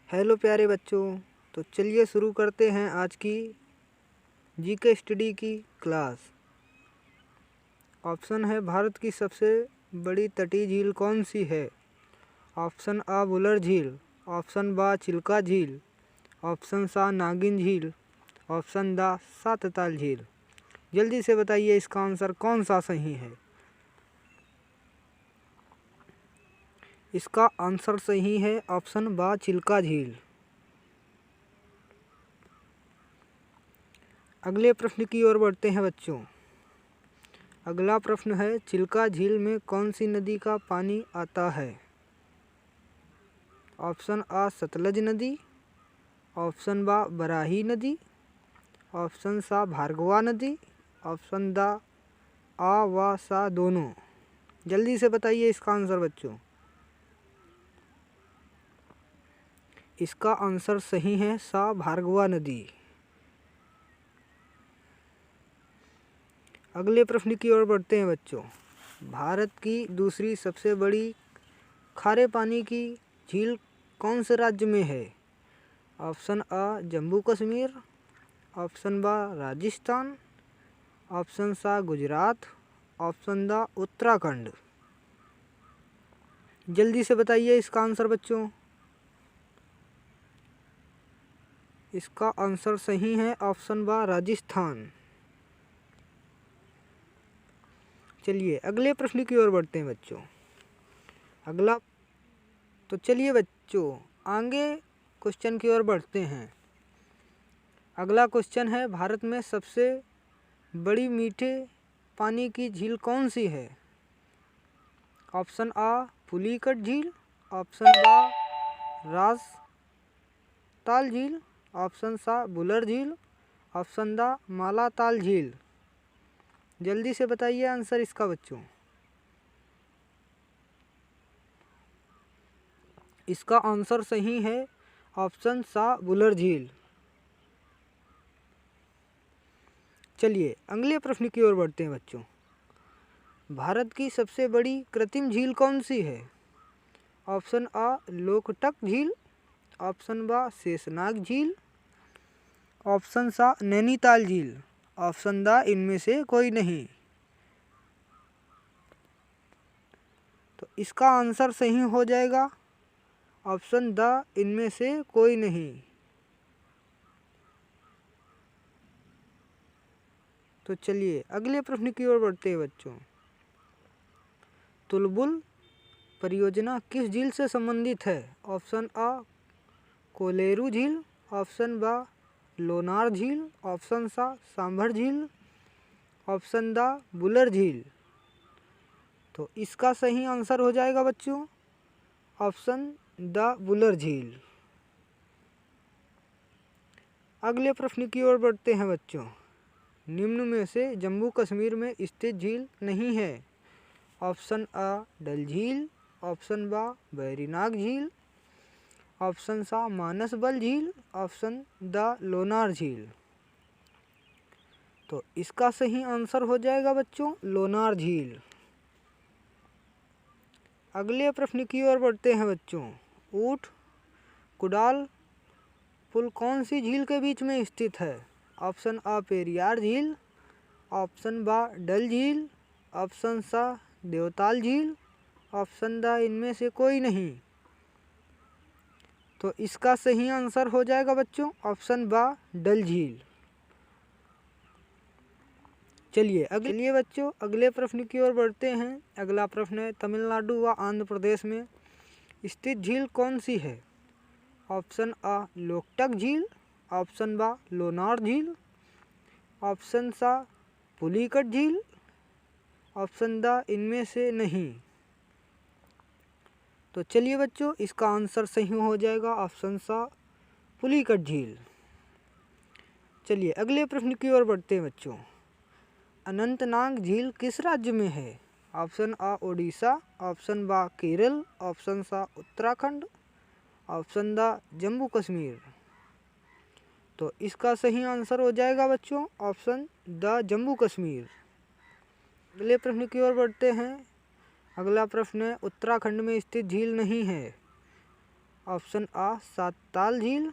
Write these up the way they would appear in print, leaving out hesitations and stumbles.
Hello प्यारे बच्चों, तो चलिए शुरू करते हैं आज की जीके स्टडी की क्लास। ऑप्शन है भारत की सबसे बड़ी तटीय झील कौन सी है? ऑप्शन आ वुलर झील, ऑप्शन बा चिल्का झील, ऑप्शन सा नागिन झील, ऑप्शन दा सातताल झील। जल्दी से बताइए इसका आंसर कौन सा सही है। इसका आंसर सही है ऑप्शन बा चिल्का झील। अगले प्रश्न की ओर बढ़ते हैं बच्चों। अगला प्रश्न है, चिल्का झील में कौन सी नदी का पानी आता है? ऑप्शन आ सतलज नदी, ऑप्शन बा बराही नदी, ऑप्शन सा भार्गवा नदी, ऑप्शन दा आ व सा दोनों। जल्दी से बताइए इसका आंसर बच्चों। इसका आंसर सही है सा भार्गवा नदी। अगले प्रश्न की ओर बढ़ते हैं बच्चों। भारत की दूसरी सबसे बड़ी खारे पानी की झील कौन से राज्य में है? ऑप्शन आ जम्मू कश्मीर, ऑप्शन बा राजस्थान, ऑप्शन सा गुजरात, ऑप्शन दा उत्तराखंड। जल्दी से बताइए इसका आंसर बच्चों। इसका आंसर सही है ऑप्शन बा राजस्थान। चलिए अगले प्रश्न की ओर बढ़ते हैं बच्चों। चलिए बच्चों आगे क्वेश्चन की ओर बढ़ते हैं। अगला क्वेश्चन है, भारत में सबसे बड़ी मीठे पानी की झील कौन सी है? ऑप्शन आ पुलिकट झील, ऑप्शन बा राजताल झील, ऑप्शन सा वुलर झील, ऑप्शन दा मालाताल झील। जल्दी से बताइए आंसर इसका बच्चों। इसका आंसर सही है ऑप्शन सा वुलर झील। चलिए अगले प्रश्न की ओर बढ़ते हैं बच्चों। भारत की सबसे बड़ी कृत्रिम झील कौन सी है? ऑप्शन आ लोकटक झील, ऑप्शन बा शेषनाग झील, ऑप्शन सा नैनीताल झील, ऑप्शन दा इनमें से कोई नहीं। तो इसका आंसर सही हो जाएगा ऑप्शन दा इनमें से कोई नहीं। तो चलिए अगले प्रश्न की ओर बढ़ते हैं बच्चों। तुलबुल परियोजना किस झील से संबंधित है? ऑप्शन आ कोलेरू झील, ऑप्शन बा लोनार झील, ऑप्शन सा सांभर झील, ऑप्शन दा वुलर झील। तो इसका सही आंसर हो जाएगा बच्चों ऑप्शन द वुलर झील। अगले प्रश्न की ओर बढ़ते हैं बच्चों। निम्न में से जम्मू कश्मीर में स्थित झील नहीं है? ऑप्शन आ डल झील, ऑप्शन बा बैरीनाग झील, ऑप्शन सा मानसबल झील, ऑप्शन द लोनार झील। तो इसका सही आंसर हो जाएगा बच्चों लोनार झील। अगले प्रश्न की ओर बढ़ते हैं बच्चों। ऊट कुडाल पुल कौन सी झील के बीच में स्थित है? ऑप्शन आ पेरियार झील, ऑप्शन बा डल झील, ऑप्शन सा देवताल झील, ऑप्शन दा इनमें से कोई नहीं। तो इसका सही आंसर हो जाएगा बच्चों ऑप्शन बा डल झील। चलिए बच्चों अगले प्रश्न की ओर बढ़ते हैं। अगला प्रश्न है, तमिलनाडु व आंध्र प्रदेश में स्थित झील कौन सी है? ऑप्शन आ लोकटक झील, ऑप्शन बा लोनार झील, ऑप्शन सा पुलिकट झील, ऑप्शन दा इनमें से नहीं। तो चलिए बच्चों इसका आंसर सही हो जाएगा ऑप्शन सा पुलिकट झील। चलिए अगले प्रश्न की ओर बढ़ते हैं बच्चों। अनंतनाग झील किस राज्य में है? ऑप्शन आ ओडिशा, ऑप्शन बा केरल, ऑप्शन सा उत्तराखंड, ऑप्शन दा जम्मू कश्मीर। तो इसका सही आंसर हो जाएगा बच्चों ऑप्शन द जम्मू कश्मीर। अगले प्रश्न की ओर बढ़ते हैं। अगला प्रश्न है, उत्तराखंड में स्थित झील नहीं है? ऑप्शन आ सातताल झील,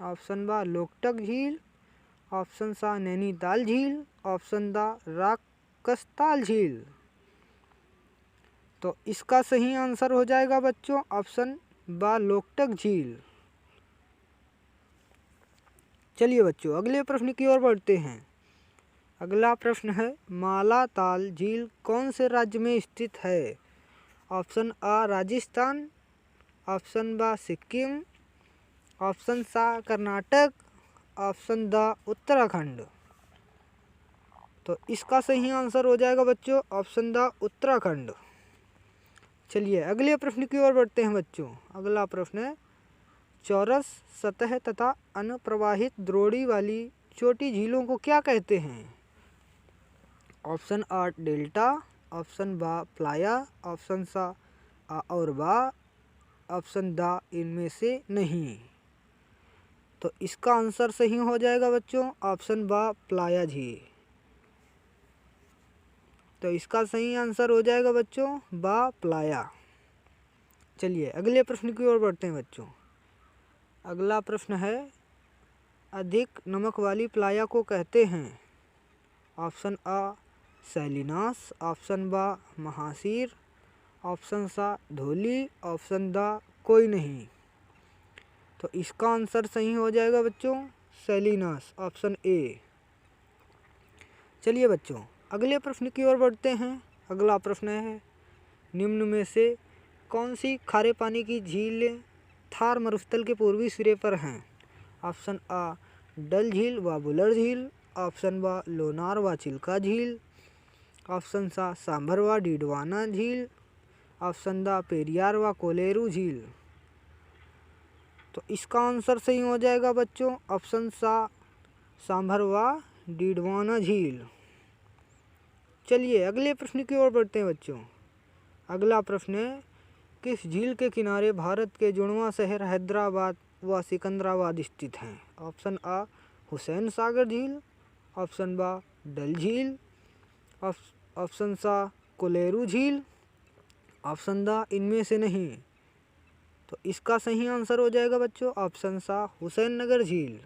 ऑप्शन बा लोकटक झील, ऑप्शन सा नैनीताल झील, ऑप्शन दा राकसताल झील। तो इसका सही आंसर हो जाएगा बच्चों ऑप्शन बा लोकटक झील। चलिए बच्चों अगले प्रश्न की ओर बढ़ते हैं। अगला प्रश्न है मालाताल झील कौन से राज्य में स्थित है? ऑप्शन आ राजस्थान, ऑप्शन बा सिक्किम, ऑप्शन सा कर्नाटक, ऑप्शन द उत्तराखंड। तो इसका सही आंसर हो जाएगा बच्चों ऑप्शन द उत्तराखंड। चलिए अगले प्रश्न की ओर बढ़ते हैं बच्चों। अगला प्रश्न है चौरस सतह तथा अनप्रवाहित द्रोणी वाली छोटी झीलों को क्या कहते हैं? ऑप्शन आ डेल्टा, ऑप्शन बा प्लाया, ऑप्शन सा आ और बा, ऑप्शन दा इनमें से नहीं। तो इसका आंसर सही हो जाएगा बच्चों ऑप्शन बा प्लाया झील। तो इसका सही आंसर हो जाएगा बच्चों बा प्लाया। चलिए अगले प्रश्न की ओर बढ़ते हैं बच्चों। अगला प्रश्न है अधिक नमक वाली प्लाया को कहते हैं? ऑप्शन आ सैलिनास, ऑप्शन बा महासीर, ऑप्शन सा धोली, ऑप्शन दा कोई नहीं। तो इसका आंसर सही हो जाएगा बच्चों सैलिनास ऑप्शन ए। चलिए बच्चों अगले प्रश्न की ओर बढ़ते हैं। अगला प्रश्न है निम्न में से कौन सी खारे पानी की झीलें थार मरुस्थल के पूर्वी सिरे पर हैं? ऑप्शन आ डल झील व बुलर झील, ऑप्शन बा लोनार व चिल्का झील, ऑप्शन सा सांभर व डीडवाना झील, ऑप्शन दा पेरियार व कोलेरू झील। तो इसका आंसर सही हो जाएगा बच्चों ऑप्शन सा सांभर व डीडवाना झील। चलिए अगले प्रश्न की ओर बढ़ते हैं बच्चों। अगला प्रश्न है किस झील के किनारे भारत के जुड़वां शहर हैदराबाद व सिकंदराबाद स्थित हैं? ऑप्शन आ हुसैन सागर झील, ऑप्शन बा डल झील, ऑप्शन सा कोलेरू झील, ऑप्शन दा इनमें से नहीं। तो इसका सही आंसर हो जाएगा बच्चों ऑप्शन सा हुसैन नगर झील।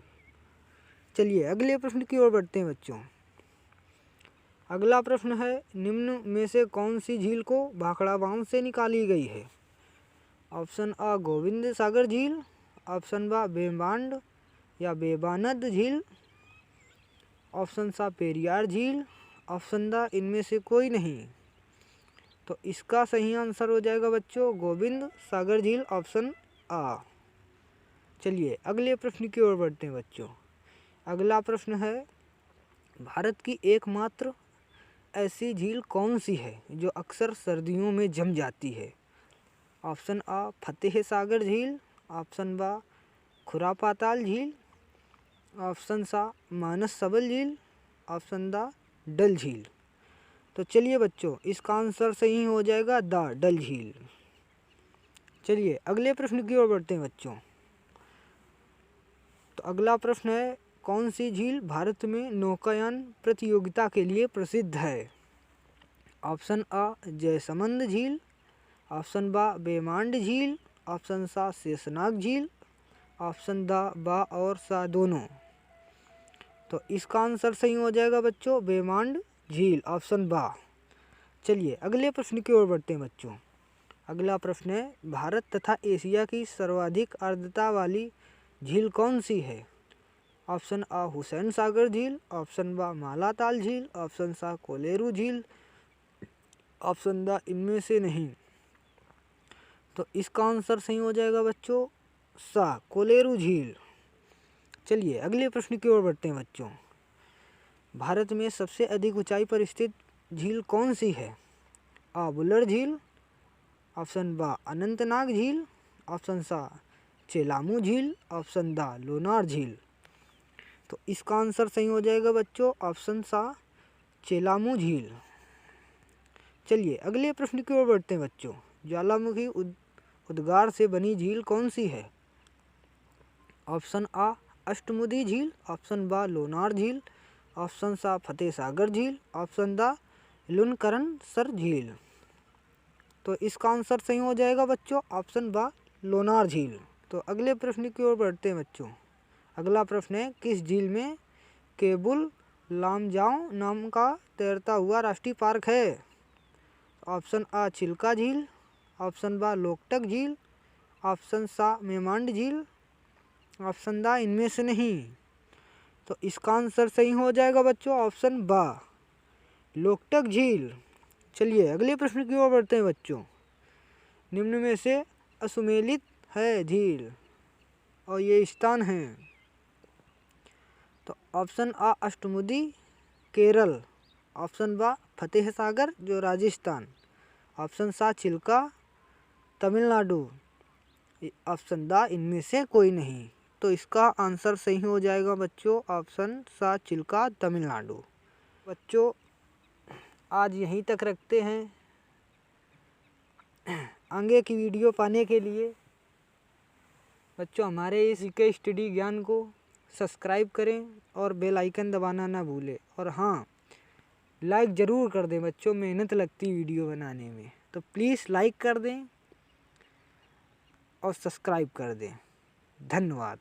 चलिए अगले प्रश्न की ओर बढ़ते हैं बच्चों। अगला प्रश्न है निम्न में से कौन सी झील को भाखड़ा बांध से निकाली गई है? ऑप्शन आ गोविंद सागर झील, ऑप्शन बा बेबांड या बेबानद झील, ऑप्शन सा पेरियार झील, ऑप्शन दा इनमें से कोई नहीं। तो इसका सही आंसर हो जाएगा बच्चों गोविंद सागर झील ऑप्शन आ। चलिए अगले प्रश्न की ओर बढ़ते हैं बच्चों। अगला प्रश्न है भारत की एकमात्र ऐसी झील कौन सी है जो अक्सर सर्दियों में जम जाती है? ऑप्शन आ फतेह सागर झील, ऑप्शन बा खुरापाताल झील, ऑप्शन सा मानस सबल झील, ऑप्शन दा डल झील। तो चलिए बच्चों इसका आंसर सही हो जाएगा द डल झील। चलिए अगले प्रश्न की ओर बढ़ते हैं बच्चों। तो अगला प्रश्न है कौन सी झील भारत में नौकायान प्रतियोगिता के लिए प्रसिद्ध है? ऑप्शन आ जयसमंद झील, ऑप्शन बा बेमांड झील, ऑप्शन सा शेषनाग झील, ऑप्शन दा बा और सा दोनों। तो इसका आंसर सही हो जाएगा बच्चों बेमांड झील ऑप्शन बा। चलिए अगले प्रश्न की ओर बढ़ते हैं बच्चों। अगला प्रश्न है भारत तथा एशिया की सर्वाधिक आर्द्रता वाली झील कौन सी है? ऑप्शन आ हुसैन सागर झील, ऑप्शन बा मालाताल झील, ऑप्शन सा कोलेरू झील, ऑप्शन दा इनमें से नहीं। तो इसका आंसर सही हो जाएगा बच्चों सा कोलेरू झील। चलिए अगले प्रश्न की ओर बढ़ते हैं बच्चों। भारत में सबसे अधिक ऊंचाई पर स्थित झील कौन सी है? आ बुलर झील, ऑप्शन बा अनंतनाग झील, ऑप्शन सा चेलामू झील, ऑप्शन दा लोनार झील। तो इसका आंसर सही हो जाएगा बच्चों ऑप्शन सा चेलामू झील। चलिए अगले प्रश्न की ओर बढ़ते हैं बच्चों। ज्वालामुखी उद्गार से बनी झील कौन सी है? ऑप्शन आ अष्टमुदी झील, ऑप्शन बा लोनार झील, ऑप्शन सा फतेह सागर झील, ऑप्शन दा लुनकरन सर झील। तो इसका आंसर सही हो जाएगा बच्चों ऑप्शन बा लोनार झील। तो अगले प्रश्न की ओर बढ़ते हैं बच्चों। अगला प्रश्न है, किस झील में केबुल लामजाओ नाम का तैरता हुआ राष्ट्रीय पार्क है? ऑप्शन आ चिल्का झील, ऑप्शन बा लोकटक झील, ऑप्शन सा मेमांड झील, ऑप्शन दा इनमें से नहीं। तो इसका आंसर सही हो जाएगा बच्चों ऑप्शन बा लोकटक झील। चलिए अगले प्रश्न की ओर बढ़ते हैं बच्चों। निम्न में से असुमेलित है झील और ये स्थान है। तो ऑप्शन आ अष्टमुदी केरल, ऑप्शन बा फतेह सागर जो राजस्थान, ऑप्शन सा चिल्का तमिलनाडु, ऑप्शन दा इनमें से कोई नहीं। तो इसका आंसर सही हो जाएगा बच्चों ऑप्शन सा चिल्का तमिलनाडु। बच्चों आज यहीं तक रखते हैं। आगे की वीडियो पाने के लिए बच्चों हमारे इस जीके स्टडी ज्ञान को सब्सक्राइब करें और बेल आइकन दबाना ना भूलें। और हाँ, लाइक ज़रूर कर दें बच्चों, मेहनत लगती वीडियो बनाने में। तो प्लीज़ लाइक कर दें और सब्सक्राइब कर दें। धन्यवाद।